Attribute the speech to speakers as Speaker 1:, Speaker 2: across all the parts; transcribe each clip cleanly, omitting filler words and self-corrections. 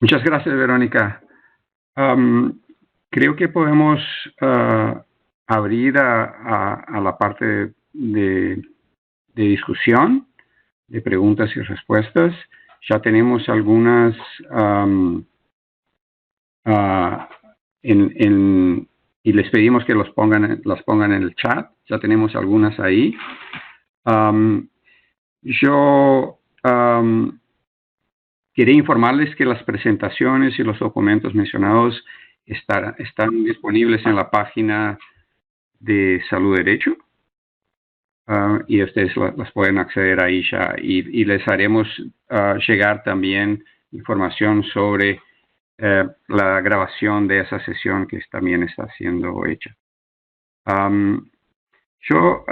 Speaker 1: Muchas gracias, Verónica. Creo que podemos abrir a la parte de discusión, de preguntas y respuestas. Ya tenemos algunas y les pedimos que las pongan en el chat. Ya tenemos algunas ahí. Yo quería informarles que las presentaciones y los documentos mencionados están disponibles en la página de Salud Derecho y ustedes las pueden acceder ahí ya y les haremos llegar también información sobre la grabación de esa sesión que también está siendo hecha. Yo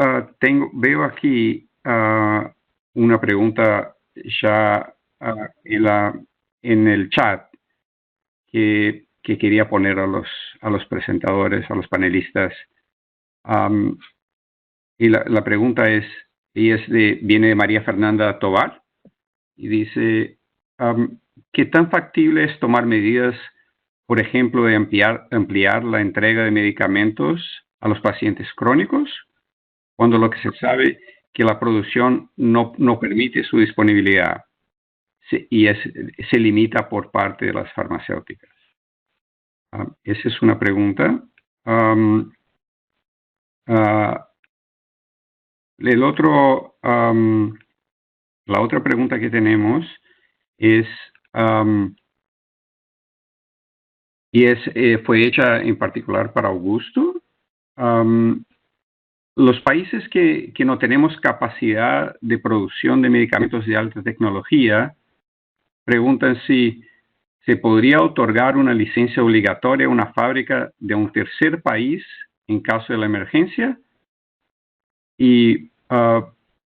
Speaker 1: veo aquí una pregunta ya en el chat que quería poner a los presentadores, a los panelistas. Y la pregunta viene de María Fernanda Tovar y dice, ¿qué tan factible es tomar medidas, por ejemplo, de ampliar la entrega de medicamentos a los pacientes crónicos, cuando lo que se sabe que la producción no permite su disponibilidad y se limita por parte de las farmacéuticas? Esa es una pregunta. La otra pregunta que tenemos fue hecha en particular para Augusto. Los países que no tenemos capacidad de producción de medicamentos de alta tecnología preguntan si se podría otorgar una licencia obligatoria a una fábrica de un tercer país en caso de la emergencia.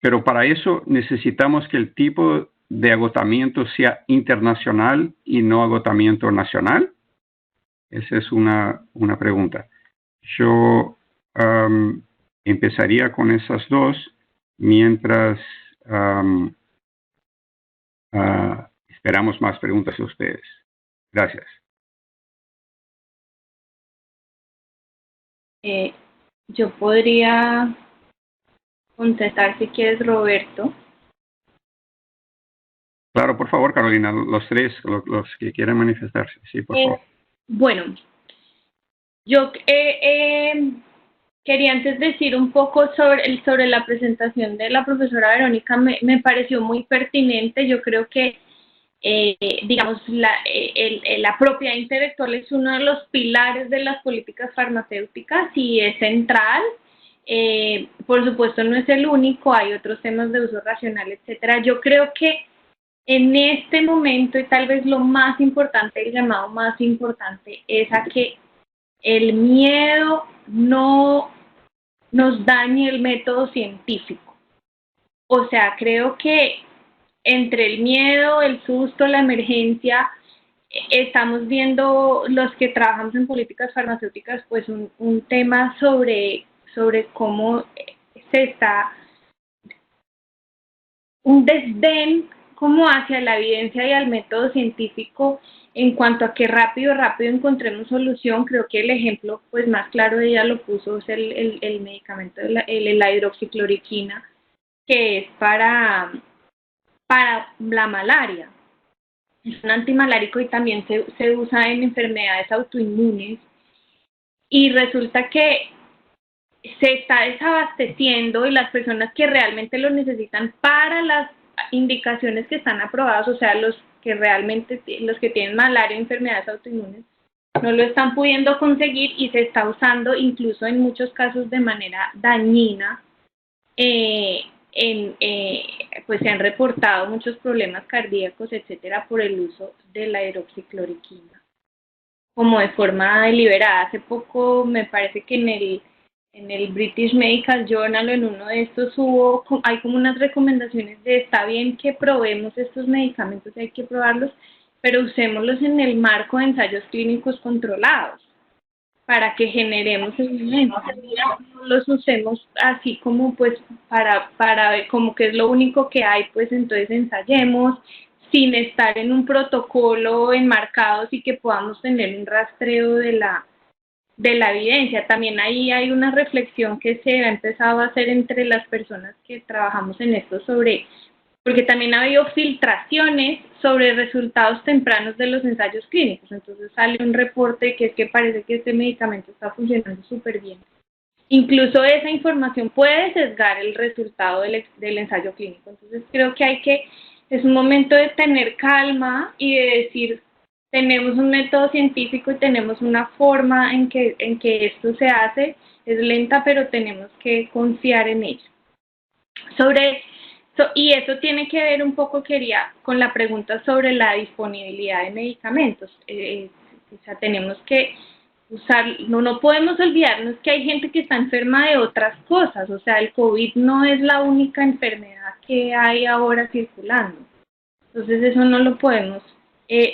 Speaker 1: Pero para eso necesitamos que el tipo de agotamiento sea internacional y no agotamiento nacional. Esa es una pregunta. Yo empezaría con esas dos mientras esperamos más preguntas de ustedes. Gracias.
Speaker 2: Yo podría contestar si quieres, Roberto.
Speaker 1: Claro, por favor, Carolina, los tres, los que quieran manifestarse. Sí, por favor.
Speaker 2: Bueno, yo quería antes decir un poco sobre la presentación de la profesora Verónica. Me pareció muy pertinente. Yo creo que, digamos, la propiedad intelectual es uno de los pilares de las políticas farmacéuticas y es central. Por supuesto, no es el único. Hay otros temas de uso racional, etcétera. Yo creo que en este momento, y tal vez lo más importante, el llamado más importante, es a que el miedo no nos dañe el método científico. O sea, creo que entre el miedo, el susto, la emergencia, estamos viendo los que trabajamos en políticas farmacéuticas, pues un tema sobre cómo se está un desdén como hacia la evidencia y al método científico en cuanto a que rápido encontremos solución. Creo que el ejemplo pues más claro de ella lo puso es el medicamento de la hidroxicloroquina, que es para la malaria. Es un antimalárico y también se usa en enfermedades autoinmunes, y resulta que se está desabasteciendo y las personas que realmente lo necesitan para las indicaciones que están aprobadas, o sea, los que tienen malaria o enfermedades autoinmunes, no lo están pudiendo conseguir y se está usando incluso en muchos casos de manera dañina. Pues se han reportado muchos problemas cardíacos, etcétera, por el uso de la hidroxicloroquina como de forma deliberada. Hace poco me parece que en el British Medical Journal, en uno de estos hay como unas recomendaciones de está bien que probemos estos medicamentos, hay que probarlos, pero usémoslos en el marco de ensayos clínicos controlados para que generemos evidencia. No los usemos así como pues para como que es lo único que hay, pues entonces ensayemos. sin estar en un protocolo enmarcados y que podamos tener un rastreo de la evidencia. También ahí hay una reflexión que se ha empezado a hacer entre las personas que trabajamos en esto porque también ha habido filtraciones sobre resultados tempranos de los ensayos clínicos. Entonces sale un reporte que es que parece que este medicamento está funcionando súper bien. Incluso esa información puede sesgar el resultado del ensayo clínico. Entonces creo que es un momento de tener calma y de decir, tenemos un método científico y tenemos una forma en que esto se hace, es lenta, pero tenemos que confiar en ella. Y eso tiene que ver un poco, con la pregunta sobre la disponibilidad de medicamentos. O sea, tenemos que usar, no podemos olvidarnos que hay gente que está enferma de otras cosas. O sea, el COVID no es la única enfermedad que hay ahora circulando. Entonces eso no lo podemos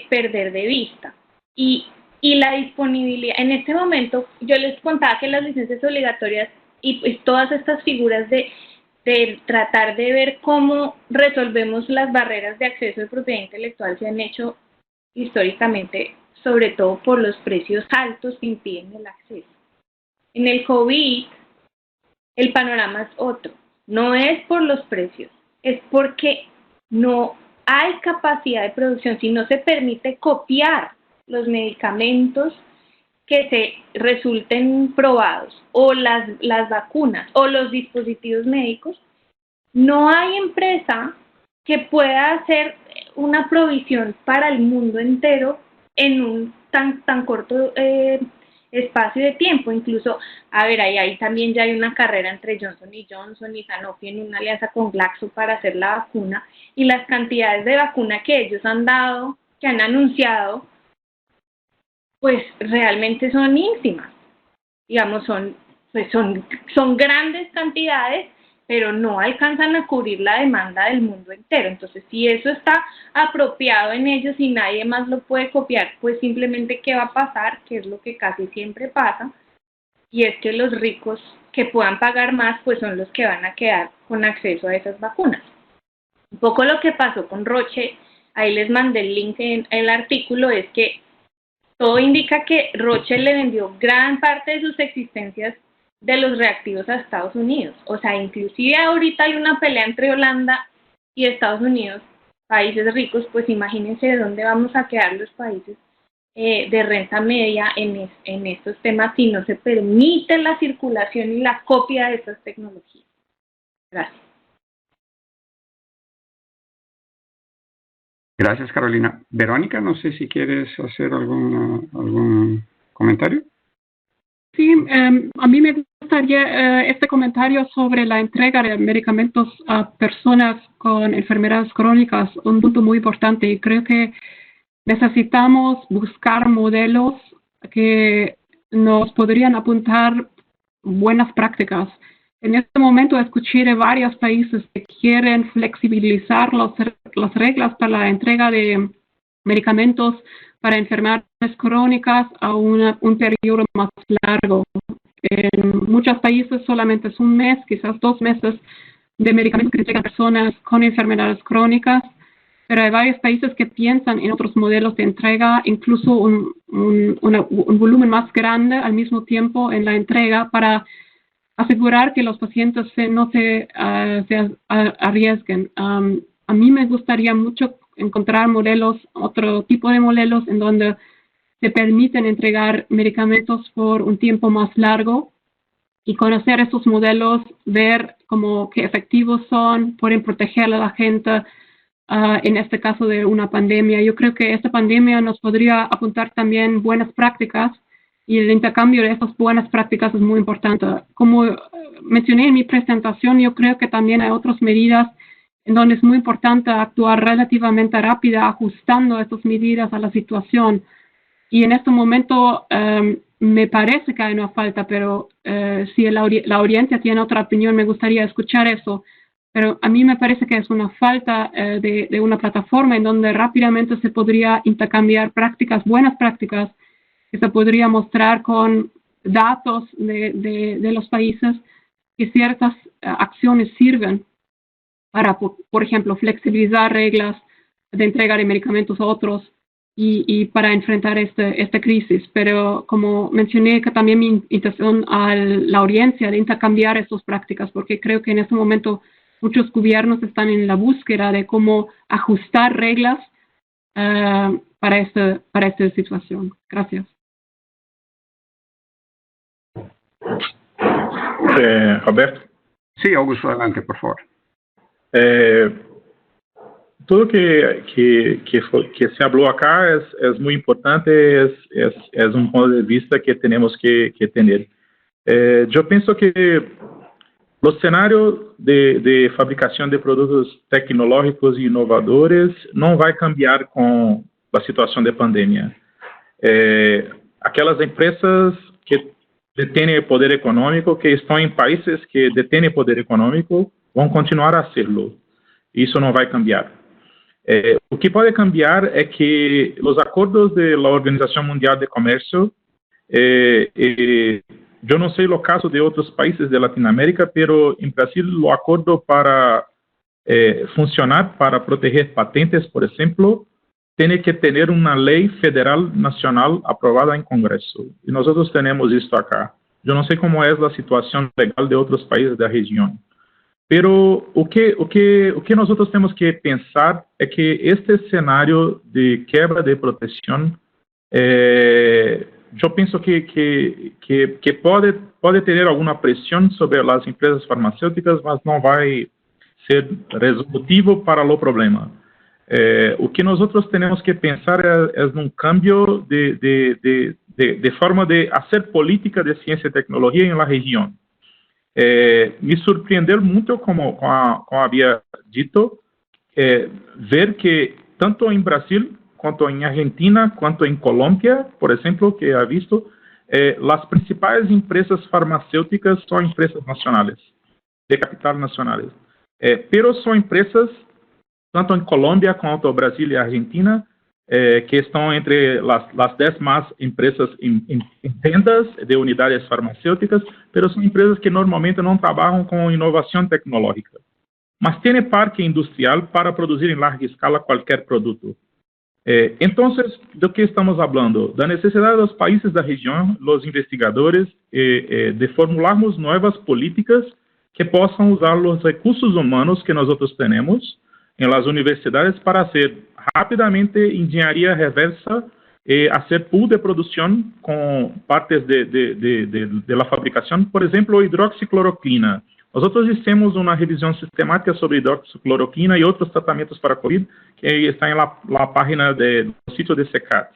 Speaker 2: perder de vista. Y la disponibilidad, en este momento yo les contaba que las licencias obligatorias y pues todas estas figuras de tratar de ver cómo resolvemos las barreras de acceso de propiedad intelectual se han hecho históricamente, sobre todo por los precios altos que impiden el acceso. En el COVID, el panorama es otro. No es por los precios, es porque no hay capacidad de producción. Si no se permite copiar los medicamentos que se resulten probados, o las vacunas, o los dispositivos médicos, no hay empresa que pueda hacer una provisión para el mundo entero en un tan corto espacio de tiempo. Incluso, a ver, ahí también ya hay una carrera entre Johnson Johnson y Sanofi en una alianza con Glaxo para hacer la vacuna, y las cantidades de vacuna que ellos han dado, que han anunciado, pues realmente son ínfimas. Digamos, son grandes cantidades, pero no alcanzan a cubrir la demanda del mundo entero. Entonces, si eso está apropiado en ellos y nadie más lo puede copiar, pues simplemente ¿qué va a pasar? Que es lo que casi siempre pasa, y es que los ricos que puedan pagar más, pues son los que van a quedar con acceso a esas vacunas. Un poco lo que pasó con Roche, ahí les mandé el link en el artículo, es que todo indica que Roche le vendió gran parte de sus existencias de los reactivos a Estados Unidos. O sea, inclusive ahorita hay una pelea entre Holanda y Estados Unidos, países ricos. Pues imagínense de dónde vamos a quedar los países de renta media en estos temas si no se permite la circulación y la copia de estas tecnologías. Gracias.
Speaker 1: Gracias, Carolina. Verónica, no sé si quieres hacer algún comentario.
Speaker 3: Sí, a mí me gustaría este comentario sobre la entrega de medicamentos a personas con enfermedades crónicas, un punto muy importante, y creo que necesitamos buscar modelos que nos podrían apuntar buenas prácticas. En este momento escuché de varios países que quieren flexibilizar las reglas para la entrega de medicamentos para enfermedades crónicas a un periodo más largo. En muchos países solamente es un mes, quizás 2 meses de medicamentos que entregan a personas con enfermedades crónicas, pero hay varios países que piensan en otros modelos de entrega, incluso un volumen más grande al mismo tiempo en la entrega para asegurar que los pacientes no se arriesguen. A mí me gustaría mucho encontrar modelos, otro tipo de modelos en donde se permiten entregar medicamentos por un tiempo más largo y conocer estos modelos, ver qué efectivos son, pueden proteger a la gente en este caso de una pandemia. Yo creo que esta pandemia nos podría apuntar también buenas prácticas, y el intercambio de estas buenas prácticas es muy importante. Como mencioné en mi presentación, yo creo que también hay otras medidas en donde es muy importante actuar relativamente rápida, ajustando estas medidas a la situación. Y en este momento me parece que hay una falta, pero si la audiencia tiene otra opinión, me gustaría escuchar eso. Pero a mí me parece que es una falta de una plataforma en donde rápidamente se podría intercambiar buenas prácticas, que se podría mostrar con datos de los países que ciertas acciones sirven para, por ejemplo, flexibilizar reglas de entrega de medicamentos a otros y para enfrentar esta crisis. Pero como mencioné, que también mi invitación a la audiencia de intercambiar estas prácticas, porque creo que en este momento muchos gobiernos están en la búsqueda de cómo ajustar reglas para esta situación. Gracias.
Speaker 4: Roberto.
Speaker 1: Sí, Augusto, adelante, por favor.
Speaker 4: Tudo que se falou acá é muito importante, é ponto de vista que temos que ter. Eu penso que o cenário de fabricação de produtos tecnológicos e inovadores não vai cambiar com a situação de pandemia. Aquelas empresas que detêm poder econômico, que estão em países que detêm poder econômico, vão continuar a serlo. Isso não vai cambiar. O que pode cambiar é que os acordos da Organização Mundial de Comércio, eu não sei o caso de outros países de Latinoamérica, mas em Brasil o acordo para funcionar, para proteger patentes, por exemplo, tem que ter uma lei federal nacional aprovada em Congresso. E nós temos isso acá. Eu não sei como é a situação legal de outros países da região. Pero o que nós temos que pensar é que este cenário de quebra de proteção, eu penso que pode ter alguma pressão sobre as empresas farmacêuticas, mas não vai ser resolutivo para o problema. O que nós temos que pensar é num cambio de forma de fazer política de ciência e tecnologia na região. Me surpreendeu muito, como havia dito, ver que tanto em Brasil, quanto em Argentina, quanto em Colômbia, por exemplo, que ha visto, as principais empresas farmacêuticas são empresas nacionais, de capital nacionais. Pero são empresas, tanto em Colômbia quanto em Brasil e Argentina, que estão entre as 10 mais empresas em vendas de unidades farmacêuticas, mas são empresas que normalmente não trabalham com inovação tecnológica, mas têm parque industrial para produzir em larga escala qualquer produto. Então, do que estamos falando? Da necessidade dos países da região, os investigadores, de formularmos novas políticas que possam usar os recursos humanos que nós temos em las universidades para hacer rapidamente engenharia reversa e hacer pool de produção com partes de la fabricação. Por exemplo, hidroxicloroquina. Nós fizemos uma revisão sistemática sobre hidroxicloroquina e outros tratamentos para COVID, que está em la página do sítio de SECATS.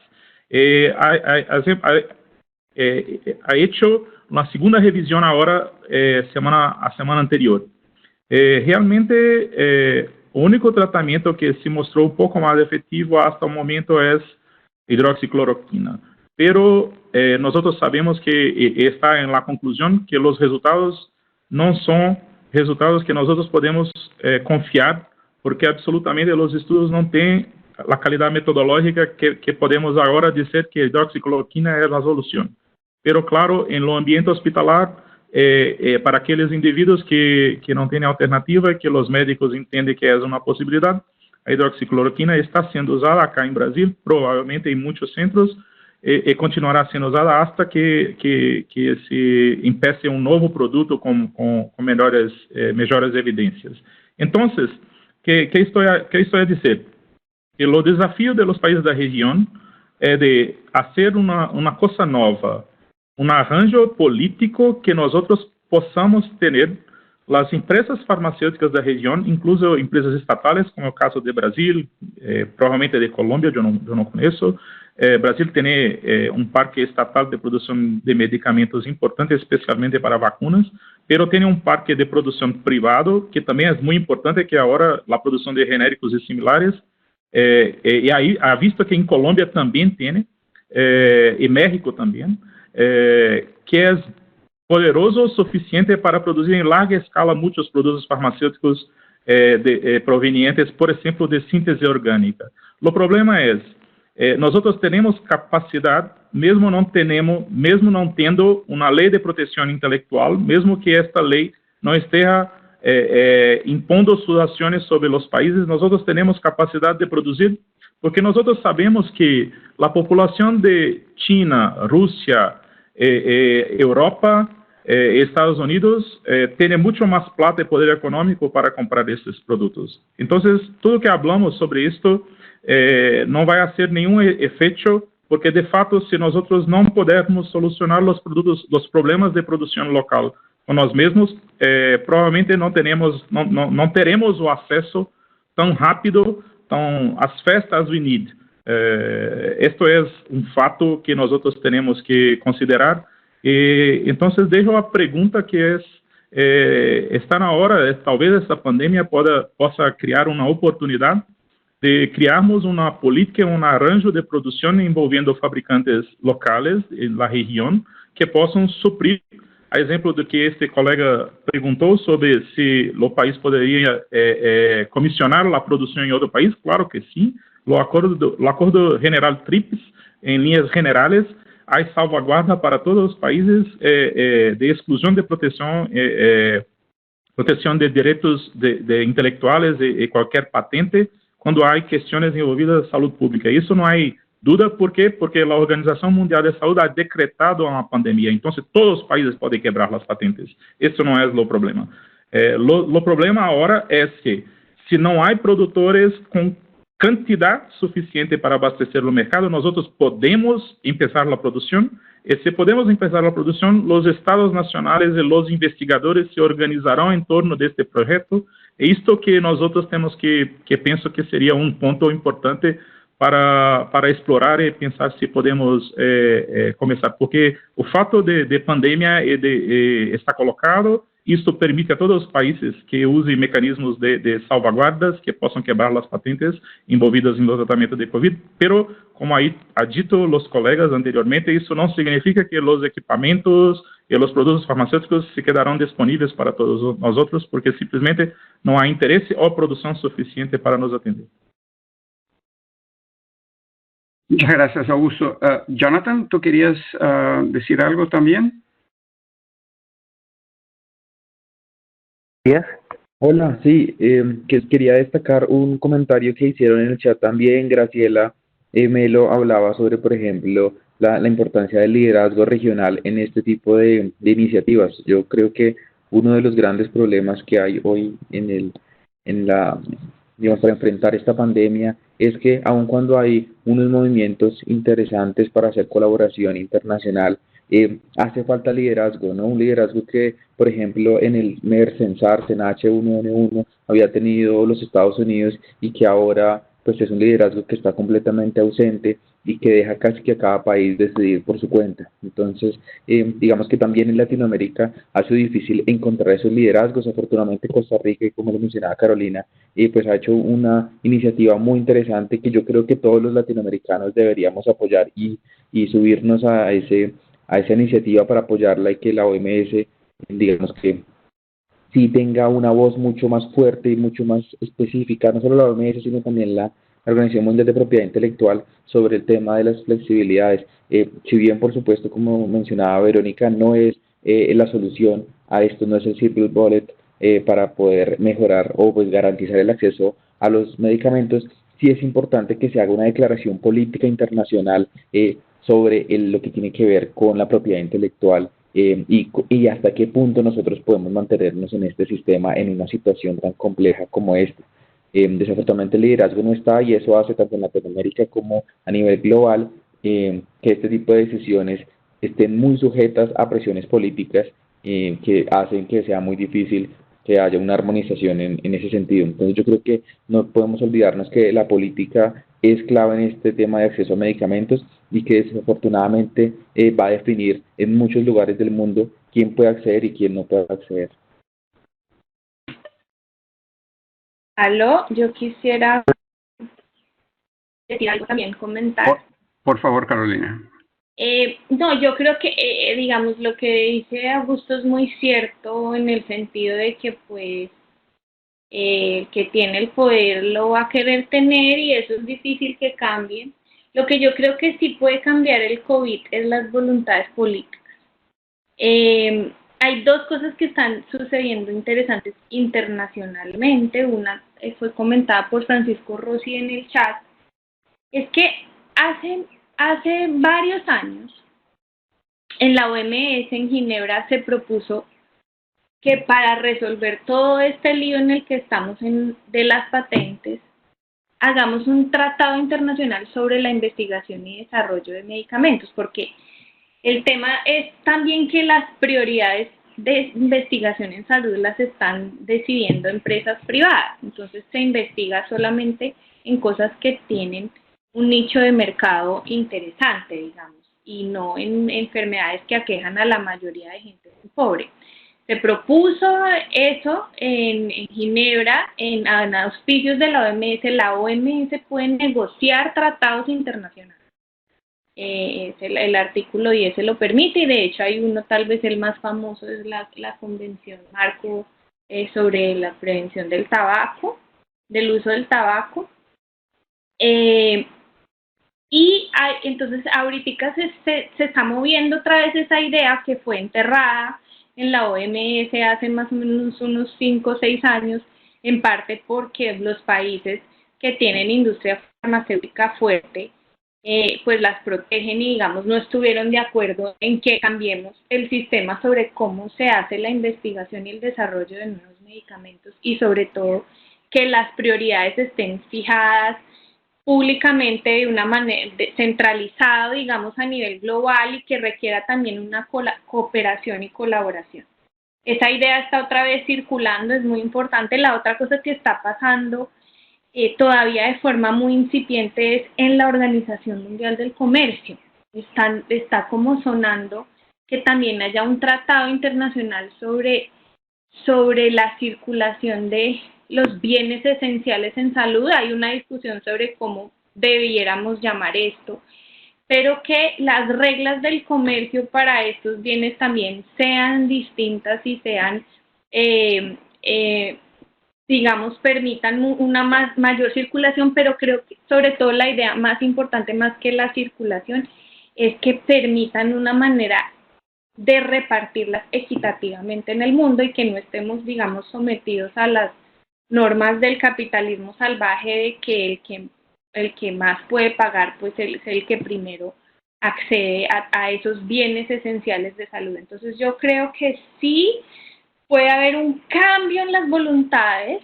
Speaker 4: Ha hecho uma segunda revisão agora, a semana anterior. Realmente, o único tratamento que se mostrou um pouco mais efetivo até o momento é hidroxicloroquina. Pero nós sabemos que está em la conclusão que os resultados não são resultados que nós podemos confiar, porque absolutamente os estudos não têm a qualidade metodológica que podemos agora dizer que a hidroxicloroquina é a solução. Pero claro, em lo ambiente hospitalar, para aqueles indivíduos que não têm alternativa e que os médicos entendem que é uma possibilidade, a hidroxicloroquina está sendo usada acá em Brasil, provavelmente em muitos centros, e continuará sendo usada até que se empece novo produto com melhores evidências. Então, que estou a dizer? Que o desafio dos países da região é de fazer uma coisa nova, arranjo político que nós possamos ter as empresas farmacêuticas da região, incluso empresas estatais, como é o caso de Brasil, provavelmente de Colômbia, eu não conheço. Brasil tem parque estatal de produção de medicamentos importante, especialmente para vacunas, mas tem parque de produção privado, que também é muito importante, que agora a produção de genéricos e similares, e aí, ha visto que em Colômbia também tem, e México também, que é poderoso o suficiente para produzir em larga escala muitos produtos farmacêuticos provenientes, por exemplo, de síntese orgânica. O problema é, nós temos capacidade, mesmo não tendo uma lei de proteção intelectual, mesmo que esta lei não esteja impondo sus acciones sobre los países. Nosotros tenemos capacidad de producir, porque nosotros sabemos que la población de China, Rusia, Europa, Estados Unidos, tiene mucho más plata y poder económico para comprar estos productos. Entonces, todo lo que hablamos sobre esto no va a hacer ningún efecto, porque de fato, si nosotros no podemos solucionar los problemas de producción local con nós mesmos, provavelmente não teremos o acesso tão rápido às festas we need. Esto é fato que nós temos que considerar. Então, deixo a pergunta que está na hora, talvez essa pandemia possa criar uma oportunidade de criarmos uma política, um arranjo de produção envolvendo fabricantes locais na região que possam suprir. A exemplo do que este colega perguntou sobre se o país poderia comissionar a produção em outro país, claro que sim. O acordo general TRIPS, em linhas generais, há salvaguarda para todos os países de exclusão de proteção de direitos de intelectuais e qualquer patente quando há questões envolvidas em saúde pública. Isso não há dúvida. ¿Por quê? Porque a Organização Mundial de Saúde ha decretado uma pandemia. Então, todos os países podem quebrar as patentes. Isso não é o problema. O problema agora é que, se não há produtores com quantidade suficiente para abastecer o mercado, nós podemos começar a produção. E se podemos começar a produção, os estados nacionais e os investigadores se organizarão em torno deste projeto. É isto que nós temos que penso que seria ponto importante para explorar e pensar se podemos começar, porque o fato de pandemia está colocado, isso permite a todos os países que usem mecanismos de salvaguardas que possam quebrar as patentes envolvidas no tratamento de Covid, pero, como ha dito os colegas anteriormente, isso não significa que os equipamentos e os produtos farmacêuticos se quedarão disponíveis para todos nós outros, porque simplesmente não há interesse ou produção suficiente para nos atender.
Speaker 1: Muchas gracias, Augusto. Jonathan, ¿tú querías decir algo también?
Speaker 5: Hola, sí, que quería destacar un comentario que hicieron en el chat también. Graciela Melo hablaba sobre, por ejemplo, la importancia del liderazgo regional en este tipo de iniciativas. Yo creo que uno de los grandes problemas que hay hoy para enfrentar esta pandemia es que aun cuando hay unos movimientos interesantes para hacer colaboración internacional, hace falta liderazgo, ¿no? Un liderazgo que, por ejemplo, en el MERS, en SARS, en H1N1 había tenido los Estados Unidos y que ahora pues es un liderazgo que está completamente ausente y que deja casi que a cada país decidir por su cuenta. Entonces, digamos que también en Latinoamérica ha sido difícil encontrar esos liderazgos. Afortunadamente Costa Rica, y como lo mencionaba Carolina, pues ha hecho una iniciativa muy interesante que yo creo que todos los latinoamericanos deberíamos apoyar y subirnos a esa iniciativa para apoyarla, y que la OMS, digamos que sí tenga una voz mucho más fuerte y mucho más específica, no solo la OMS, sino también la Organización Mundial de Propiedad Intelectual, sobre el tema de las flexibilidades. Si bien, por supuesto, como mencionaba Verónica, no es la solución a esto, no es el silver bullet para poder mejorar o pues garantizar el acceso a los medicamentos, sí es importante que se haga una declaración política internacional sobre lo que tiene que ver con la propiedad intelectual y hasta qué punto nosotros podemos mantenernos en este sistema en una situación tan compleja como esta. Desafortunadamente el liderazgo no está, y eso hace tanto en Latinoamérica como a nivel global que este tipo de decisiones estén muy sujetas a presiones políticas que hacen que sea muy difícil que haya una armonización en ese sentido. Entonces yo creo que no podemos olvidarnos que la política es clave en este tema de acceso a medicamentos, y que desafortunadamente va a definir en muchos lugares del mundo quién puede acceder y quién no puede acceder.
Speaker 2: Aló, yo quisiera decir algo también, comentar.
Speaker 1: Por favor, Carolina.
Speaker 2: No, yo creo que, digamos, lo que dice Augusto es muy cierto, en el sentido de que, pues, que tiene el poder lo va a querer tener, y eso es difícil que cambie. Lo que yo creo que sí puede cambiar el COVID es las voluntades políticas. hay dos cosas que están sucediendo interesantes internacionalmente. Una fue comentada por Francisco Rossi en el chat, es que hace varios años en la OMS en Ginebra se propuso que para resolver todo este lío en el que estamos de las patentes, hagamos un tratado internacional sobre la investigación y desarrollo de medicamentos, porque el tema es también que las prioridades de investigación en salud las están decidiendo empresas privadas. Entonces se investiga solamente en cosas que tienen un nicho de mercado interesante, digamos, y no en enfermedades que aquejan a la mayoría de gente pobre. Se propuso eso en Ginebra, en auspicios de la OMS. La OMS puede negociar tratados internacionales. El artículo 10 se lo permite, y de hecho hay uno, tal vez el más famoso, es la Convención Marco sobre la prevención del tabaco, del uso del tabaco. Entonces ahorita se está moviendo otra vez esa idea que fue enterrada en la OMS hace más o menos unos 5 o 6 años, en parte porque los países que tienen industria farmacéutica fuerte, pues las protegen y, digamos, no estuvieron de acuerdo en que cambiemos el sistema sobre cómo se hace la investigación y el desarrollo de nuevos medicamentos, y sobre todo que las prioridades estén fijadas públicamente de una manera centralizado, digamos, a nivel global, y que requiera también una cooperación y colaboración. Esa idea está otra vez circulando, es muy importante. La otra cosa que está pasando todavía de forma muy incipiente es en la Organización Mundial del Comercio. Está como sonando que también haya un tratado internacional sobre la circulación de los bienes esenciales en salud. Hay una discusión sobre cómo debiéramos llamar esto, pero que las reglas del comercio para estos bienes también sean distintas y sean, digamos, permitan una mayor circulación. Pero creo que sobre todo la idea más importante, más que la circulación, es que permitan una manera de repartirlas equitativamente en el mundo, y que no estemos, digamos, sometidos a las normas del capitalismo salvaje de que el que más puede pagar pues es el que primero accede a esos bienes esenciales de salud. Entonces yo creo que sí puede haber un cambio en las voluntades,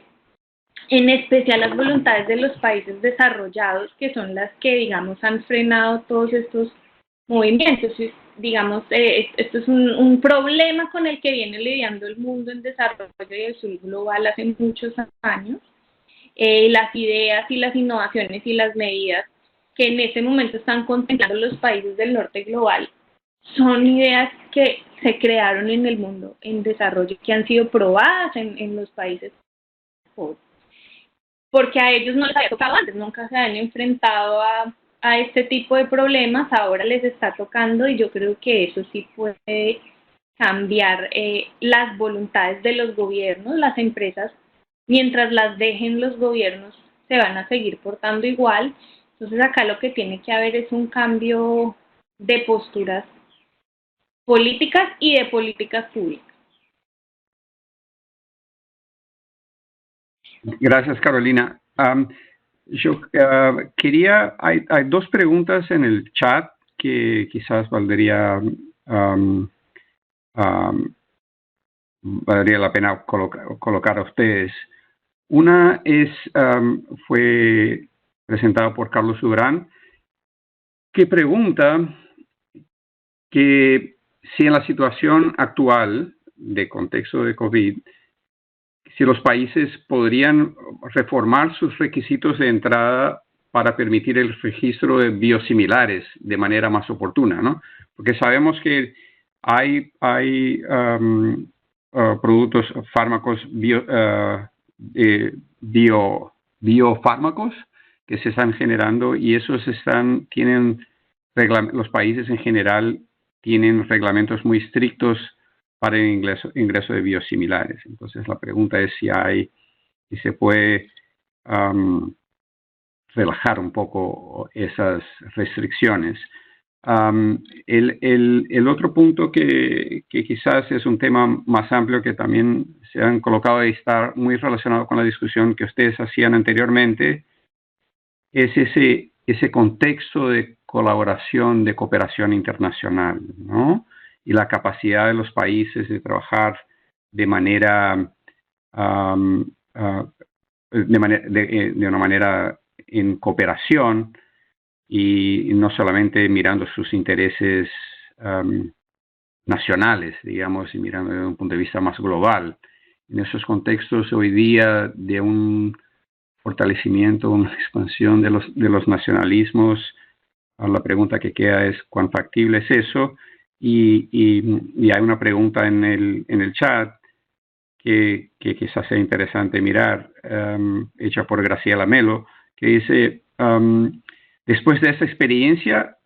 Speaker 2: en especial las voluntades de los países desarrollados, que son las que, digamos, han frenado todos estos movimientos. Digamos, esto es un problema con el que viene lidiando el mundo en desarrollo y el sur global hace muchos años. Las ideas y las innovaciones y las medidas que en este momento están contemplando los países del norte global son ideas que se crearon en el mundo en desarrollo, que han sido probadas en los países pobres, porque a ellos no les había tocado antes, nunca se han enfrentado a este tipo de problemas. Ahora les está tocando, y yo creo que eso sí puede cambiar las voluntades de los gobiernos. Las empresas, mientras las dejen los gobiernos, se van a seguir portando igual. Entonces acá lo que tiene que haber es un cambio de posturas políticas y de políticas públicas.
Speaker 1: Gracias, Carolina. Yo quería, hay dos preguntas en el chat que quizás valdría la pena colocar a ustedes. Una fue presentada por Carlos Durán, que pregunta que si en la situación actual de contexto de COVID, si los países podrían reformar sus requisitos de entrada para permitir el registro de biosimilares de manera más oportuna, ¿no? Porque sabemos que hay productos, fármacos, biofármacos que se están generando, y esos los países en general tienen reglamentos muy estrictos para el ingreso de biosimilares. Entonces la pregunta es si se puede relajar un poco esas restricciones. El otro punto que quizás es un tema más amplio que también se han colocado y está muy relacionado con la discusión que ustedes hacían anteriormente, es ese contexto de colaboración, de cooperación internacional, ¿no? Y la capacidad de los países de trabajar de manera, de una manera en cooperación y no solamente mirando sus intereses nacionales, digamos, y mirando desde un punto de vista más global. En esos contextos hoy día de un fortalecimiento, una expansión de los nacionalismos, la pregunta que queda es cuán factible es eso, y hay una pregunta en el chat que quizás sea interesante mirar, hecha por Graciela Melo, que dice, después de esta experiencia,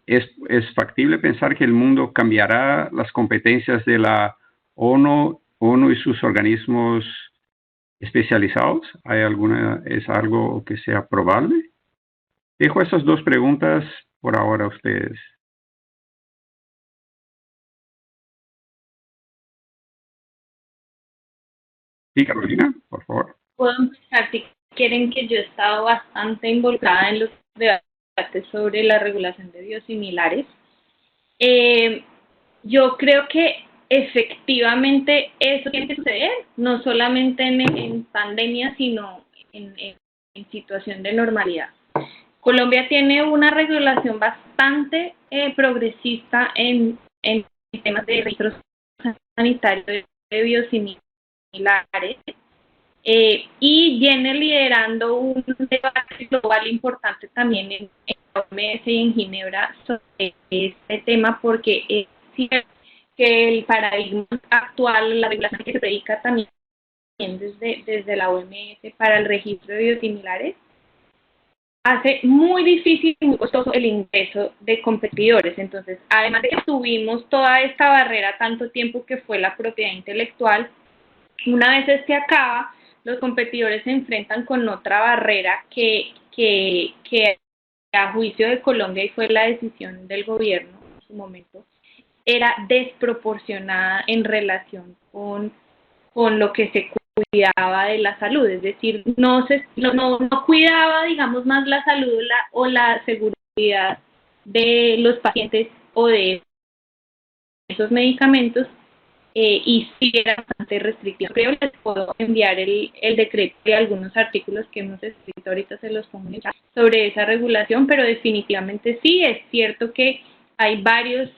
Speaker 1: ¿es factible pensar que el mundo cambiará las competencias de la ONU y sus organismos especializados? ¿Es algo que sea probable? Dejo esas dos preguntas por ahora a ustedes. Sí, Carolina, por favor.
Speaker 2: Puedo empezar si quieren, que yo he estado bastante involucrada en los debates sobre la regulación de biosimilares. Yo creo que efectivamente eso tiene que suceder, no solamente en pandemia, sino en situación de normalidad. Colombia tiene una regulación bastante progresista en temas de registros sanitarios de biosimilares, y viene liderando un debate global importante también en la OMS y en Ginebra sobre este tema, porque es cierto que el paradigma actual, la regulación que se predica también desde la OMS para el registro de biosimilares, hace muy difícil y muy costoso el ingreso de competidores. Entonces, además de que tuvimos toda esta barrera tanto tiempo que fue la propiedad intelectual, una vez este acaba, los competidores se enfrentan con otra barrera que a juicio de Colombia, y fue la decisión del gobierno en su momento, era desproporcionada en relación con lo que se cuidaba de la salud, es decir, no cuidaba, digamos, más la salud o la seguridad de los pacientes o de esos medicamentos, y sí era bastante restrictivo. Creo que les puedo enviar el decreto y algunos artículos que hemos escrito, ahorita se los pongo sobre esa regulación, pero definitivamente sí, es cierto que hay varios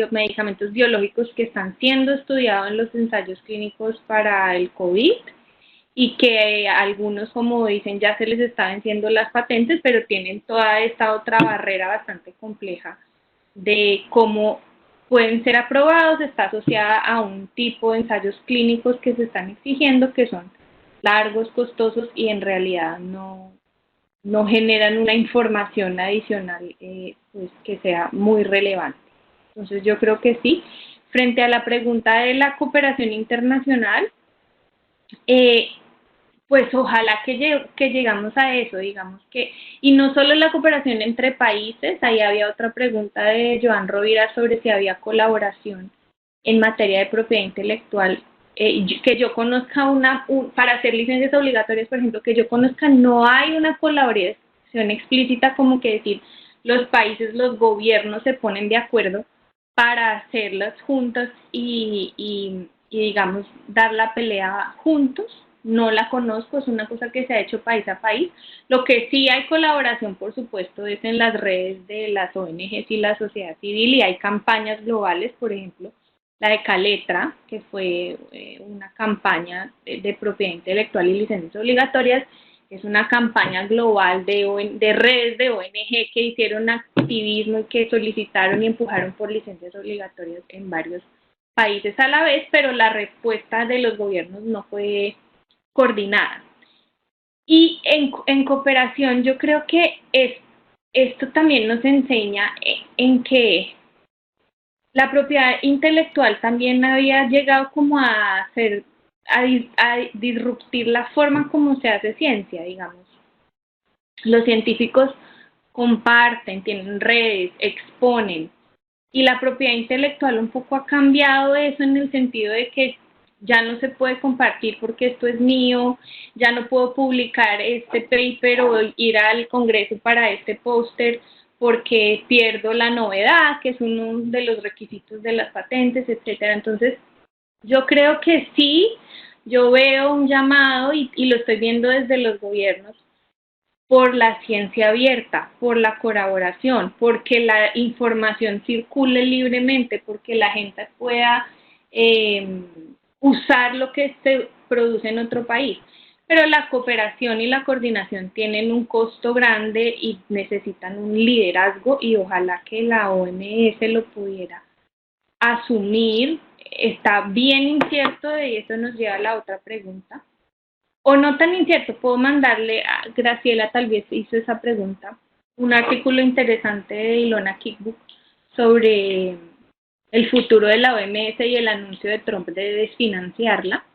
Speaker 2: medicamentos biológicos que están siendo estudiados en los ensayos clínicos para el COVID, y que algunos, como dicen, ya se les está venciendo las patentes, pero tienen toda esta otra barrera bastante compleja de cómo pueden ser aprobados. Está asociada a un tipo de ensayos clínicos que se están exigiendo, que son largos, costosos, y en realidad no generan una información adicional pues que sea muy relevante. Entonces yo creo que sí. Frente a la pregunta de la cooperación internacional, pues ojalá que llegamos a eso, digamos que, y no solo la cooperación entre países. Ahí había otra pregunta de Joan Rovira sobre si había colaboración en materia de propiedad intelectual. Que yo conozca para hacer licencias obligatorias, por ejemplo, que yo conozca, no hay una colaboración explícita, como que decir, los países, los gobiernos se ponen de acuerdo para hacerlas juntas y digamos, dar la pelea juntos. No la conozco, es una cosa que se ha hecho país a país. Lo que sí hay colaboración, por supuesto, es en las redes de las ONGs y la sociedad civil, y hay campañas globales, por ejemplo, la de Caletra, que fue una campaña de propiedad intelectual y licencias obligatorias. Es una campaña global de redes de ONG que hicieron activismo y que solicitaron y empujaron por licencias obligatorias en varios países a la vez, pero la respuesta de los gobiernos no fue coordinada. Y en cooperación, yo creo que esto también nos enseña en que la propiedad intelectual también había llegado como a disruptir la forma como se hace ciencia, digamos. Los científicos comparten, tienen redes, exponen. Y la propiedad intelectual un poco ha cambiado eso en el sentido de que ya no se puede compartir porque esto es mío, ya no puedo publicar este paper o ir al Congreso para este póster porque pierdo la novedad, que es uno de los requisitos de las patentes, etcétera. Entonces, yo creo que sí, yo veo un llamado y lo estoy viendo desde los gobiernos por la ciencia abierta, por la colaboración, porque la información circule libremente, porque la gente pueda usar lo que se produce en otro país. Pero la cooperación y la coordinación tienen un costo grande y necesitan un liderazgo y ojalá que la OMS lo pudiera asumir. Está bien incierto y eso nos lleva a la otra pregunta. O no tan incierto, puedo mandarle a Graciela, tal vez hizo esa pregunta, un artículo interesante de Ilona Kickbook sobre el futuro de la OMS y el anuncio de Trump de desfinanciarla.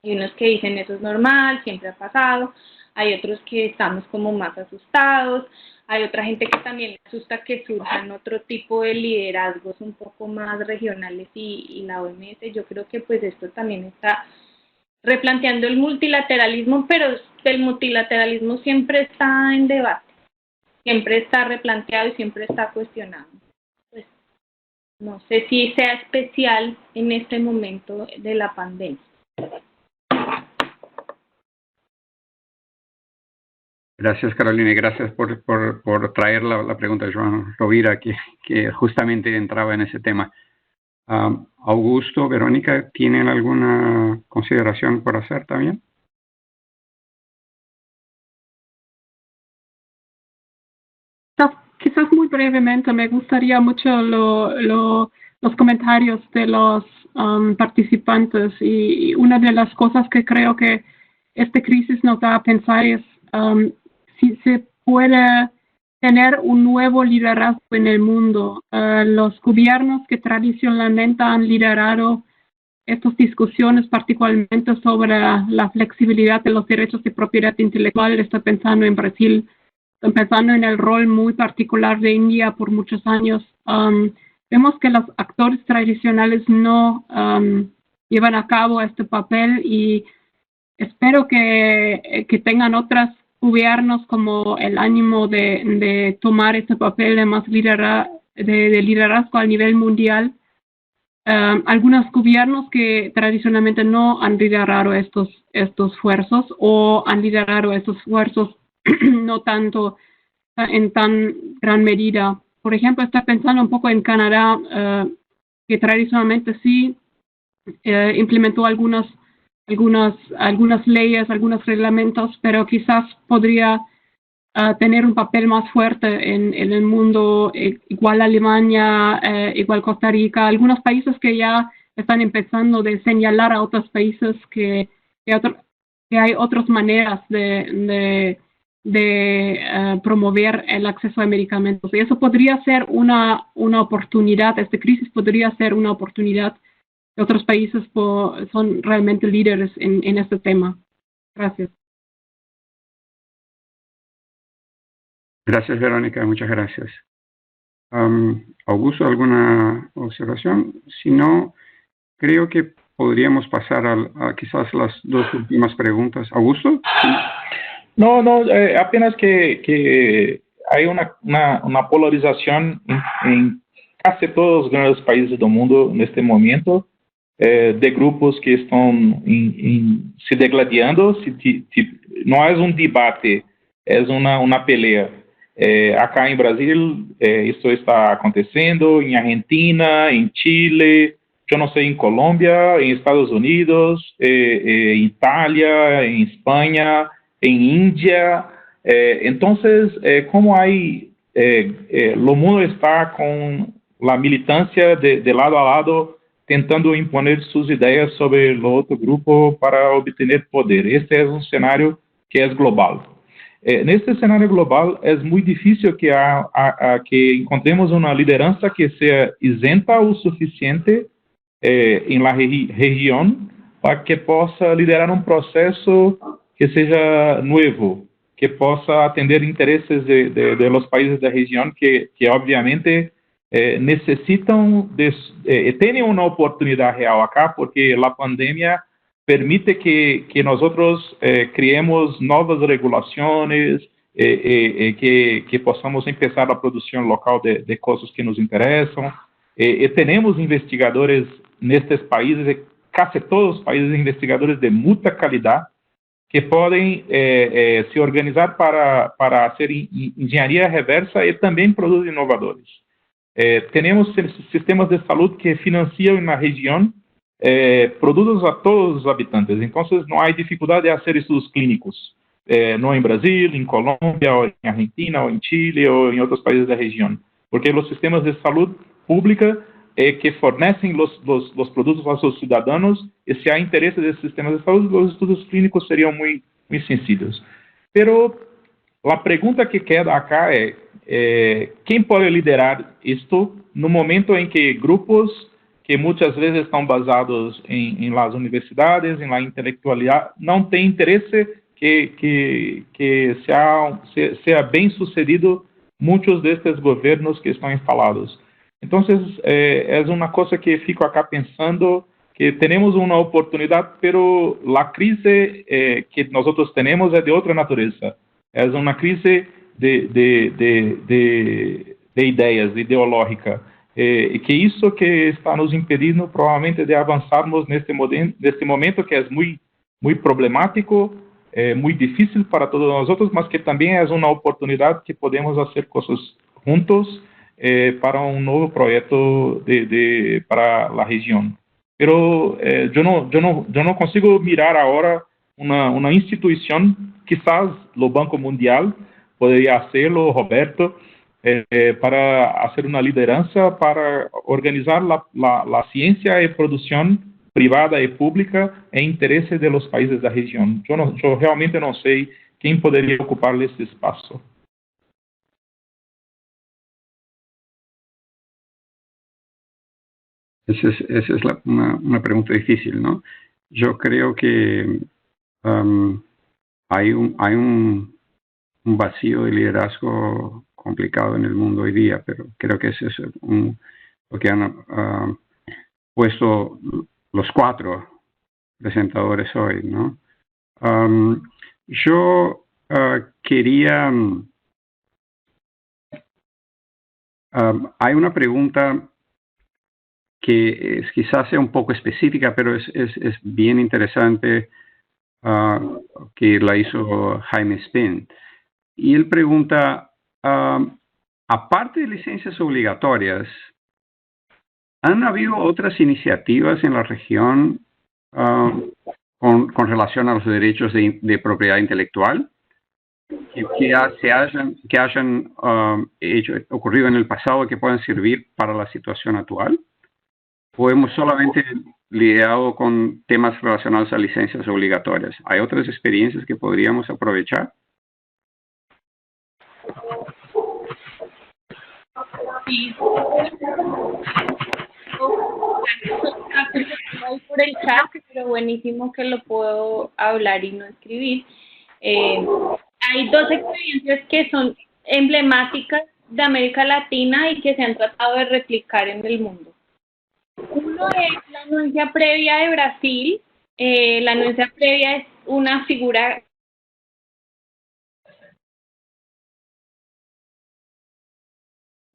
Speaker 2: Hay unos que dicen eso es normal, siempre ha pasado, hay otros que estamos como más asustados, hay otra gente que también le asusta que surjan otro tipo de liderazgos un poco más regionales y la OMS. Yo creo que pues esto también está replanteando el multilateralismo, pero el multilateralismo siempre está en debate, siempre está replanteado y siempre está cuestionado. Pues, no sé si sea especial en este momento de la pandemia.
Speaker 1: Gracias, Carolina, y gracias por traer la pregunta de Joan Rovira, que justamente entraba en ese tema. Augusto, Verónica, ¿tienen alguna consideración por hacer también?
Speaker 3: Quizás muy brevemente, me gustaría mucho los comentarios de los participantes y una de las cosas que creo que esta crisis nos da a pensar es si se puede tener un nuevo liderazgo en el mundo. Los gobiernos que tradicionalmente han liderado estas discusiones, particularmente sobre la flexibilidad de los derechos de propiedad intelectual, estoy pensando en Brasil, estoy pensando en el rol muy particular de India por muchos años. Vemos que los actores tradicionales no llevan a cabo este papel y espero que tengan otros gobiernos como el ánimo de tomar este papel de más liderazgo a nivel mundial. Algunos gobiernos que tradicionalmente no han liderado estos esfuerzos o han liderado estos esfuerzos no tanto en tan gran medida. Por ejemplo, estoy pensando un poco en Canadá, que tradicionalmente sí implementó algunas leyes, algunos reglamentos, pero quizás podría tener un papel más fuerte en el mundo, igual Alemania, igual Costa Rica, algunos países que ya están empezando de señalar a otros países que hay otras maneras de promover el acceso a medicamentos. Y eso podría ser una oportunidad, esta crisis podría ser una oportunidad. Otros países son realmente líderes en este tema. Gracias.
Speaker 1: Gracias, Verónica, muchas gracias. Augusto, ¿alguna observación? Si no, creo que podríamos pasar a quizás las dos últimas preguntas. ¿Augusto?
Speaker 4: No, apenas que hay una polarización en casi todos los grandes países del mundo en este momento, de grupos que están se degladiando. No es un debate, es una pelea. Acá en Brasil, esto está aconteciendo, en Argentina, en Chile, yo no sé, en Colombia, en Estados Unidos, en Italia, en España, en India. Entonces, como hay, lo mundo está con la militancia de lado a lado, tentando imponer sus ideas sobre el otro grupo para obtener poder. Este es un escenario que es global. En este escenario global es muy difícil que encontremos una lideranza que sea isenta o suficiente en la región para que possa liderar un proceso que seja nuevo, que possa atender interesses de los países da região que obviamente necessitam têm uma oportunidade real acá, porque a pandemia permite que nós criemos novas regulações, que possamos começar a produção local de coisas que nos interessam. Temos investigadores nestes países, quase todos os países, investigadores de muita qualidade, que podem se organizar para fazer engenharia reversa e também produtos inovadores. Temos sistemas de saúde que financiam na região produtos a todos os habitantes, então não há dificuldade de fazer estudos clínicos, não em Brasil, em Colômbia, ou em Argentina, ou em Chile, ou em outros países da região, porque os sistemas de saúde pública que fornecem os produtos a seus cidadãos, e se há interesse desses sistemas de saúde, os estudos clínicos seriam muito sencillos. Pero a pergunta que queda acá quem pode liderar isto no momento em que grupos que muitas vezes estão basados em las universidades, em la intelectualidade, não têm interesse que seja bem sucedido muitos destes governos que estão instalados. Então, é uma coisa que fico acá pensando, que temos uma oportunidade, pero a crise que nós temos é de outra natureza. É uma crise de ideias, ideológica. E que isso que está nos impedindo, provavelmente, de avançarmos neste momento que é muito problemático, muito difícil para todos nós, mas que também é uma oportunidade que podemos fazer coisas juntos, para um novo projeto para a região. Pero eu não consigo mirar agora uma instituição, quizás o Banco Mundial poderia hacerlo, Roberto, para fazer uma liderança, para organizar a ciência e produção privada e pública em interesse de los países da região. Eu realmente não sei quem poderia ocupar esse espaço.
Speaker 1: Esa es una pregunta difícil, ¿no? Yo creo que hay un vacío de liderazgo complicado en el mundo hoy día, pero creo que ese es lo que han puesto los 4 presentadores hoy, ¿no? Yo quería... hay una pregunta que quizás sea un poco específica, pero es bien interesante, que la hizo Jaime Spin. Y él pregunta, aparte de licencias obligatorias, ¿han habido otras iniciativas en la región con relación a los derechos de propiedad intelectual que hayan ocurrido en el pasado y que puedan servir para la situación actual? ¿O hemos solamente lidiado con temas relacionados a licencias obligatorias? ¿Hay otras experiencias que podríamos aprovechar?
Speaker 2: Sí. Por el chat, pero buenísimo que lo puedo hablar y no escribir. Hay 2 experiencias que son emblemáticas de América Latina y que se han tratado de replicar en el mundo. Uno es la anuencia previa de Brasil. La anuencia previa es una figura...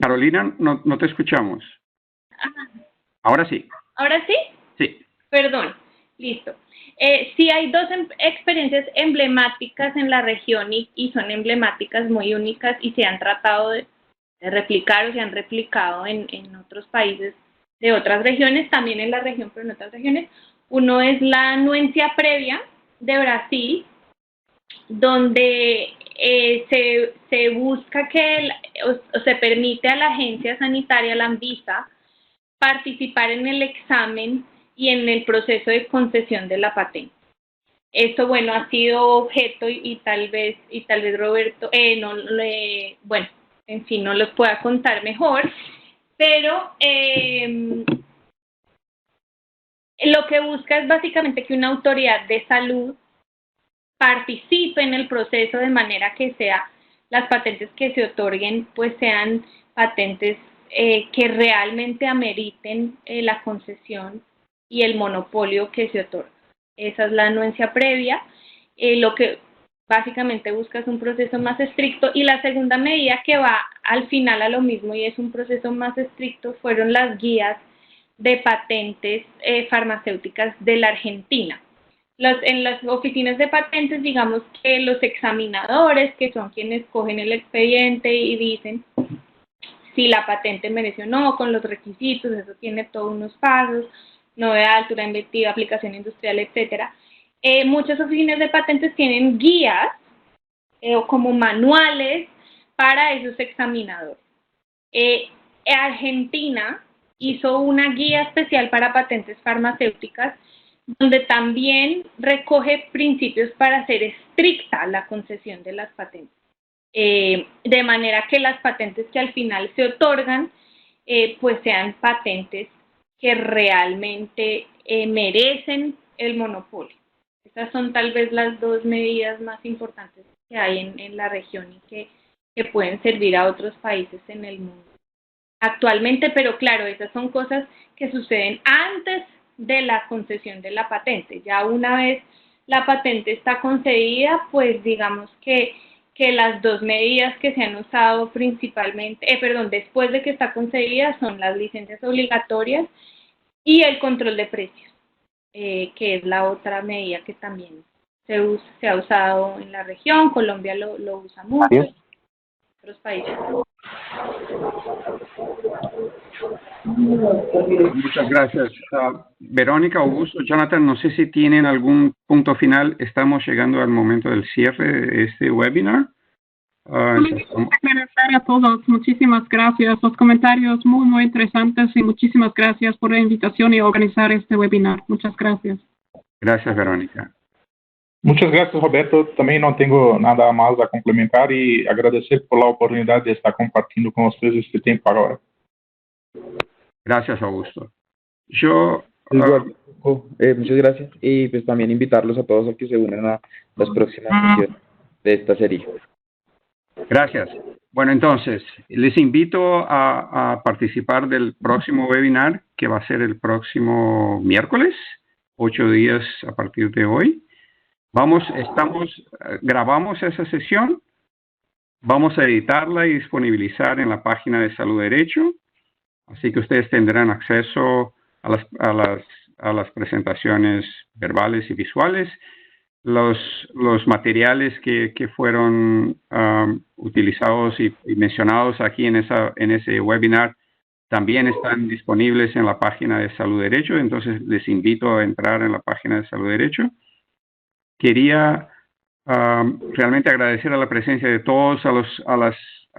Speaker 1: Carolina, no te escuchamos.
Speaker 2: Ajá.
Speaker 1: Ahora sí.
Speaker 2: ¿Ahora sí?
Speaker 1: Sí.
Speaker 2: Perdón, listo. Sí hay 2 experiencias emblemáticas en la región y son emblemáticas muy únicas y se han tratado de replicar o se han replicado en otros países de otras regiones, también en la región, pero en otras regiones. Uno es la anuencia previa de Brasil, donde se busca o se permite a la agencia sanitaria, la Anvisa, participar en el examen y en el proceso de concesión de la patente. Esto, bueno, ha sido objeto y tal vez Roberto, bueno, en fin, no los pueda contar mejor, pero lo que busca es básicamente que una autoridad de salud participe en el proceso de manera que las patentes que se otorguen pues sean patentes que realmente ameriten la concesión y el monopolio que se otorga. Esa es la anuencia previa. Lo que básicamente busca es un proceso más estricto, y la segunda medida que va al final a lo mismo y es un proceso más estricto fueron las guías de patentes farmacéuticas de la Argentina. En las oficinas de patentes, digamos que los examinadores, que son quienes cogen el expediente y dicen si la patente merece o no, con los requisitos, eso tiene todos unos pasos, novedad, altura inventiva, aplicación industrial, etcétera. Muchas oficinas de patentes tienen guías o como manuales para esos examinadores. Argentina hizo una guía especial para patentes farmacéuticas donde también recoge principios para hacer estricta la concesión de las patentes. De manera que las patentes que al final se otorgan pues sean patentes que realmente merecen el monopolio. Estas son tal vez las dos medidas más importantes que hay en la región y que pueden servir a otros países en el mundo actualmente, pero claro, esas son cosas que suceden antes de la concesión de la patente. Ya una vez la patente está concedida, pues digamos que las dos medidas que se han usado principalmente, después de que está concedida, son las licencias obligatorias y el control de precios, que es la otra medida que también se ha usado en la región. Colombia lo usa mucho, otros países.
Speaker 1: Muchas gracias. Verónica, Augusto, Jonathan, no sé si tienen algún punto final. Estamos llegando al momento del cierre de este webinar.
Speaker 3: Agradecer a todos, muchísimas gracias. Los comentarios muy interesantes y muchísimas gracias por la invitación y organizar este webinar. Muchas gracias.
Speaker 1: Gracias, Verónica.
Speaker 4: Muchas gracias, Roberto. También no tengo nada más a complementar y agradecer por la oportunidad de estar compartiendo con ustedes este tiempo ahora.
Speaker 1: Gracias, Augusto.
Speaker 5: Muchas gracias, y pues también invitarlos a todos a que se unan a las próximas sesiones de esta serie.
Speaker 1: Gracias. Bueno, entonces, les invito a participar del próximo webinar, que va a ser el próximo miércoles, 8 días a partir de hoy. Grabamos esa sesión, vamos a editarla y disponibilizar en la página de Salud Derecho, así que ustedes tendrán acceso a las presentaciones verbales y visuales. Los materiales que fueron utilizados y mencionados aquí en ese webinar también están disponibles en la página de Salud Derecho, entonces les invito a entrar en la página de Salud Derecho. Quería realmente agradecer a la presencia de todos, a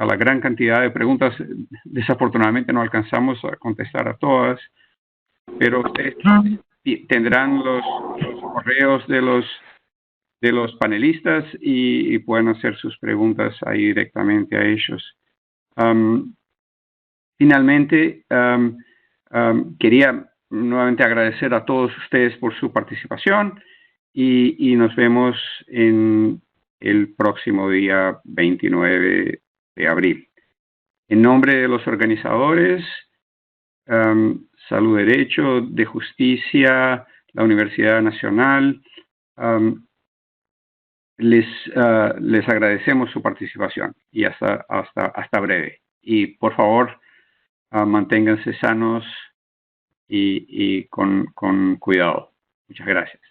Speaker 1: la gran cantidad de preguntas. Desafortunadamente no alcanzamos a contestar a todas, pero ustedes tendrán los correos de los panelistas y pueden hacer sus preguntas ahí directamente a ellos. Finalmente, quería nuevamente agradecer a todos ustedes por su participación y nos vemos en el próximo día 29 de abril. En nombre de los organizadores, Salud Derecho, de Justicia, la Universidad Nacional, les agradecemos su participación y hasta breve. Y por favor, manténganse sanos y con cuidado. Muchas gracias.